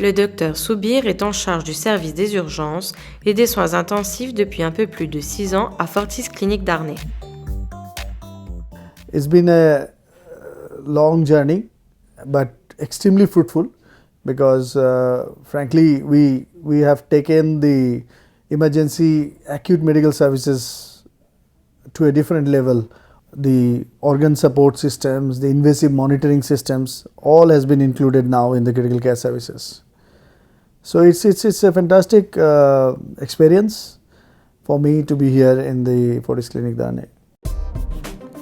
Le docteur Soubir est en charge du service des urgences et des soins intensifs depuis un peu plus de 6 ans à Fortis Clinique d'Arnay. It's been a long journey, but extremely fruitful because frankly we have taken the emergency acute medical services to a different level. The organ support systems, the invasive monitoring systems, all has been included now in the critical care services. So it's a fantastic experience for me to be here in the Fortis Clinic d'Arnay.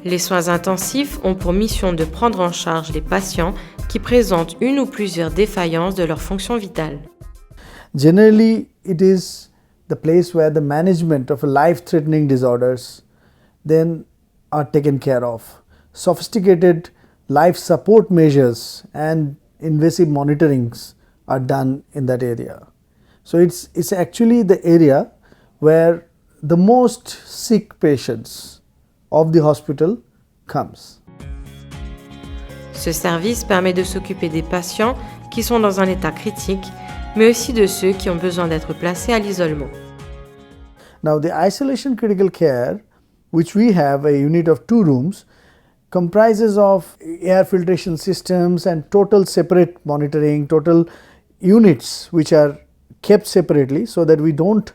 Les soins intensifs ont pour mission de prendre en charge les patients qui présentent une ou plusieurs défaillances de leurs fonctions vitales. Generally, it is the place where the management of life-threatening disorders then are taken care of. Sophisticated life support measures and invasive monitorings are done in that area. So it's actually the area where the most sick patients of the hospital comes. Ce service permet de s'occuper des patients qui sont dans un état critique, mais aussi de ceux qui ont besoin d'être placés à l'isolement. Now the isolation critical care, which we have a unit of 2 rooms, comprises of air filtration systems and total separate monitoring, total units which are kept separately so that we don't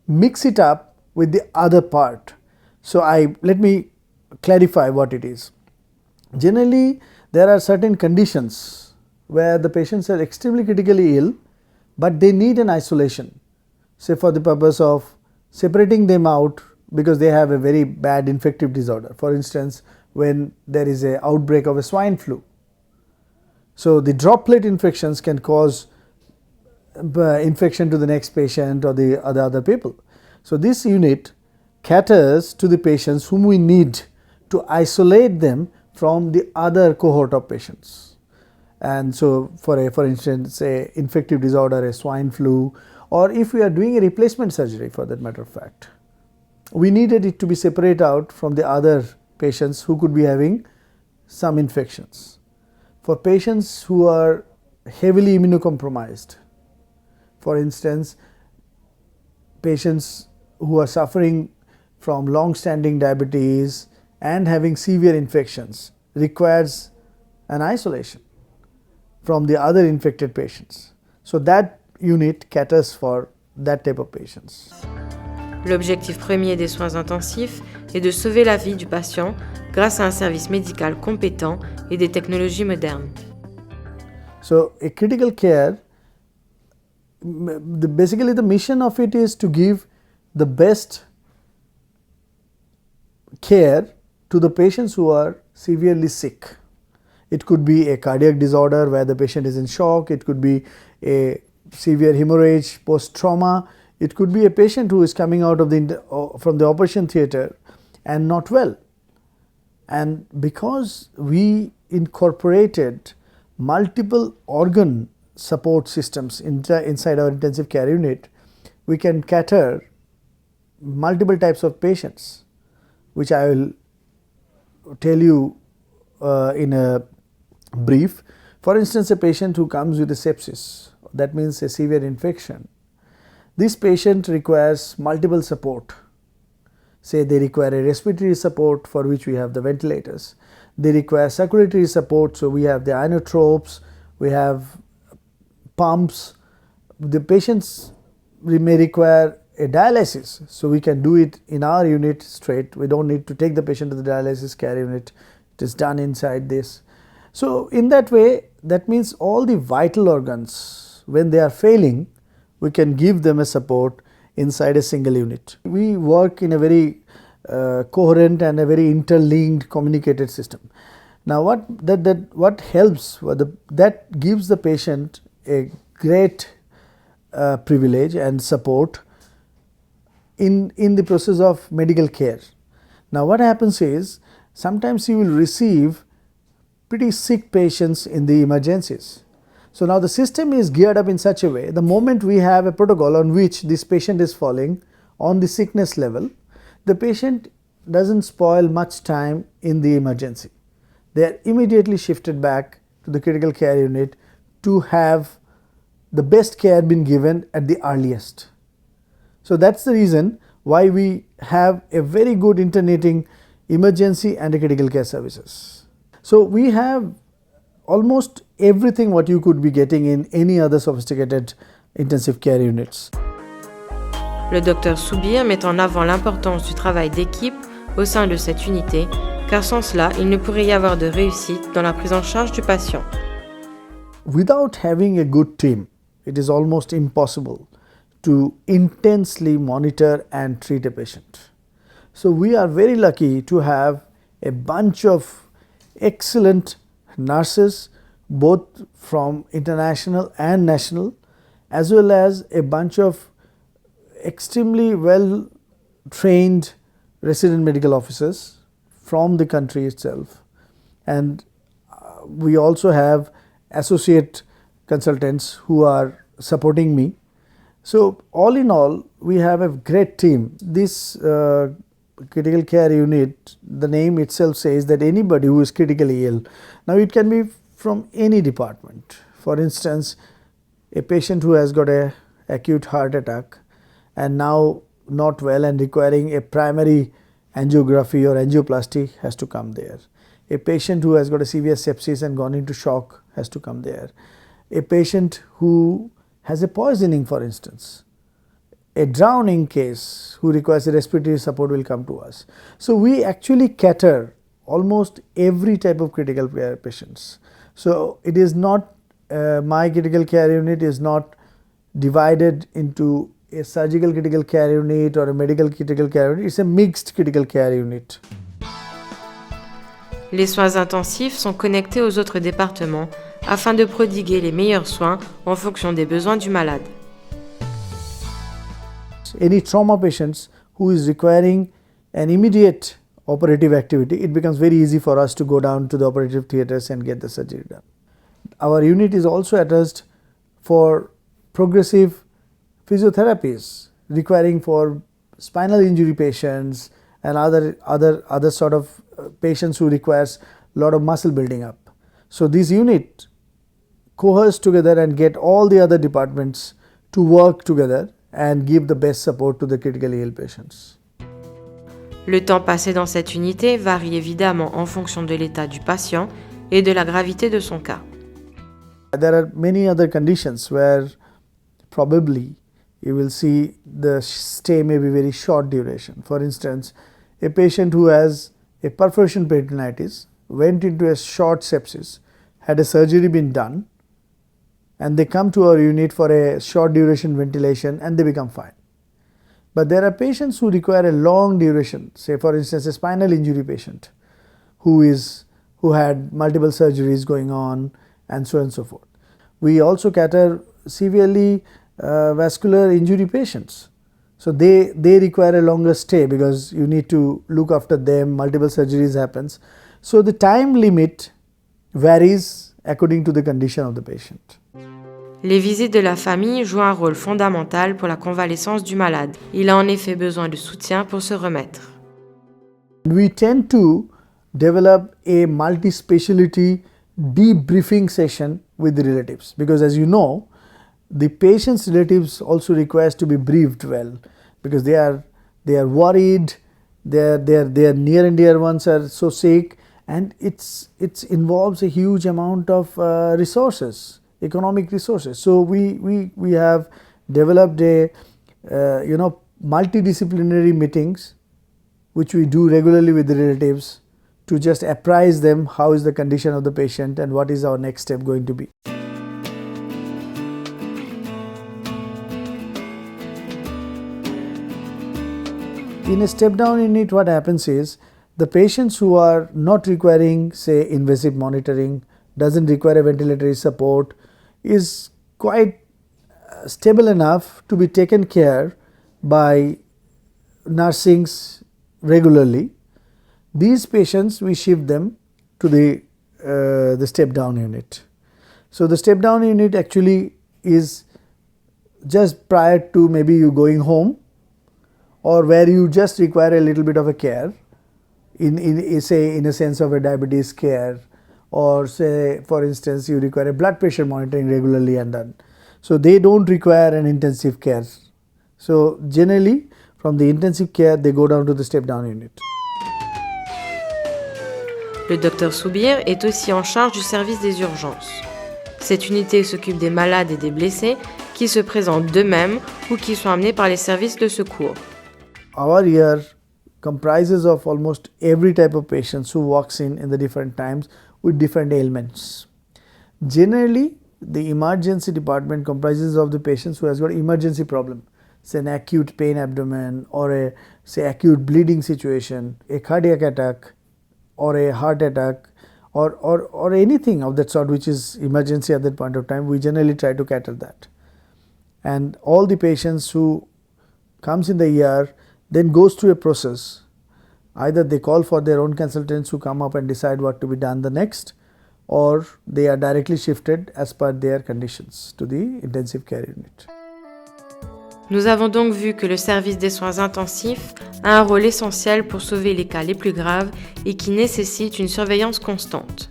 mix it up with the other part. So let me clarify what it is. Generally, there are certain conditions where the patients are extremely critically ill, but they need an isolation, say for the purpose of separating them out because they have a very bad infective disorder. For instance, when there is an outbreak of a swine flu. So the droplet infections can cause infection to the next patient or the other people. So this unit caters to the patients whom we need to isolate them from the other cohort of patients. And so for instance, a infective disorder, a swine flu, or if we are doing a replacement surgery for that matter of fact, we needed it to be separate out from the other patients who could be having some infections. For patients who are heavily immunocompromised, for instance, patients who are suffering from long-standing diabetes and having severe infections requires an isolation from the other infected patients. So that unit caters for that type of patients. L'objectif premier des soins intensifs est de sauver la vie du patient grâce à un service médical compétent et des technologies modernes. So a critical care, basically the mission of it is to give the best care to the patients who are severely sick. It could be a cardiac disorder where the patient is in shock, it could be a severe hemorrhage post-trauma, it could be a patient who is coming out of from the operation theatre and not well. And because we incorporated multiple organ support systems inside our intensive care unit, we can cater multiple types of patients, which I will tell you in a brief. For instance, a patient who comes with a sepsis, that means a severe infection. This patient requires multiple support. Say they require a respiratory support, for which we have the ventilators. They require circulatory support, so we have the inotropes, we have pumps. The patients may require a dialysis, so we can do it in our unit straight. We don't need to take the patient to the dialysis care unit. It is done inside this. So in that way, that means all the vital organs, when they are failing, we can give them a support inside a single unit. We work in a very coherent and a very interlinked communicated system. Now what helps, that gives the patient a great privilege and support in the process of medical care. Now what happens is, sometimes you will receive pretty sick patients in the emergencies. So now the system is geared up in such a way, the moment we have a protocol on which this patient is falling on the sickness level, the patient doesn't spoil much time in the emergency. They are immediately shifted back to the critical care unit to have the best care been given at the earliest. So that's the reason why we have a very good alternating emergency and critical care services. So we have almost everything what you could be getting in any other sophisticated intensive care units. Le docteur Soubir met en avant l'importance du travail d'équipe au sein de cette unité, car sans cela, il ne pourrait y avoir de réussite dans la prise en charge du patient. Without having a good team, it is almost impossible to intensely monitor and treat a patient. So we are very lucky to have a bunch of excellent nurses, both from international and national, as well as a bunch of extremely well trained resident medical officers from the country itself, and we also have associate consultants who are supporting me. So all in all, we have a great team. This critical care unit, the name itself says that anybody who is critically ill, now it can be from any department. For instance, a patient who has got a acute heart attack and now not well and requiring a primary angiography or angioplasty has to come there. A patient who has got a severe sepsis and gone into shock has to come there. A patient who has a poisoning, for instance, a drowning case who requires a respiratory support will come to us. So we actually cater almost every type of critical care patients. So it is not, my critical care unit is not divided into a surgical critical care unit or a medical critical care unit. It's a mixed critical care unit. Les soins intensifs sont connectés aux autres départements afin de prodiguer les meilleurs soins en fonction des besoins du malade. Any trauma patients who is requiring an immediate operative activity, it becomes very easy for us to go down to the operative theatres and get the surgery done. Our unit is also addressed for progressive physiotherapies requiring for spinal injury patients and other sort of patients who requires a lot of muscle building up. So this unit coheres together and get all the other departments to work together and give the best support to the critically ill patients. Le temps passé dans cette unité varie évidemment en fonction de l'état du patient et de la gravité de son cas. There are many other conditions where probably you will see the stay may be very short duration. For instance, a patient who has a perforation peritonitis went into a short sepsis, had a surgery been done, and they come to our unit for a short duration ventilation and they become fine. But there are patients who require a long duration, say for instance a spinal injury patient who had multiple surgeries going on and so on and so forth. We also cater severely vascular injury patients. So they require a longer stay because you need to look after them, multiple surgeries happens. So the time limit varies according to the condition of the patient. Les visites de la famille jouent un rôle fondamental pour la convalescence du malade. Il a en effet besoin de soutien pour se remettre. We tend to develop a multi-speciality debriefing session with the relatives because, as you know, the patient's relatives also requires to be briefed well because they are worried, their near and dear ones are so sick, and it involves a huge amount of resources, economic resources. So we have developed a multidisciplinary meetings which we do regularly with the relatives to just apprise them how is the condition of the patient and what is our next step going to be. In a step down unit, what happens is the patients who are not requiring, say, invasive monitoring, doesn't require a ventilatory support, is quite stable enough to be taken care by nursings regularly. These patients, we shift them to the step down unit. So the step down unit actually is just prior to maybe you going home, or where you just require a little bit of a care in a sense of a diabetes care, or say for instance you require a blood pressure monitoring regularly and done. So they don't require an intensive care. So generally, from the intensive care, they go down to the step-down unit. Le docteur Suivez est aussi en charge du service des urgences. Cette unité s'occupe des malades et des blessés qui se présentent d'eux-mêmes ou qui sont amenés par les services de secours. Our ER comprises of almost every type of patients who walks in the different times with different ailments. Generally, the emergency department comprises of the patients who has got emergency problem, say an acute pain abdomen or a say acute bleeding situation, a cardiac attack or a heart attack or anything of that sort which is emergency at that point of time. We generally try to cater that. And all the patients who comes in the ER then goes through a process. Either they call for their own consultants who come up and decide what to be done the next, or they are directly shifted as per their conditions to the intensive care unit. Nous avons donc vu que le service des soins intensifs a un rôle essentiel pour sauver les cas les plus graves et qui nécessitent une surveillance constante.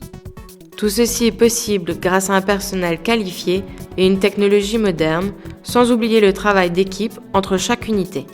Tout ceci est possible grâce à un personnel qualifié et une technologie moderne, sans oublier le travail d'équipe entre chaque unité.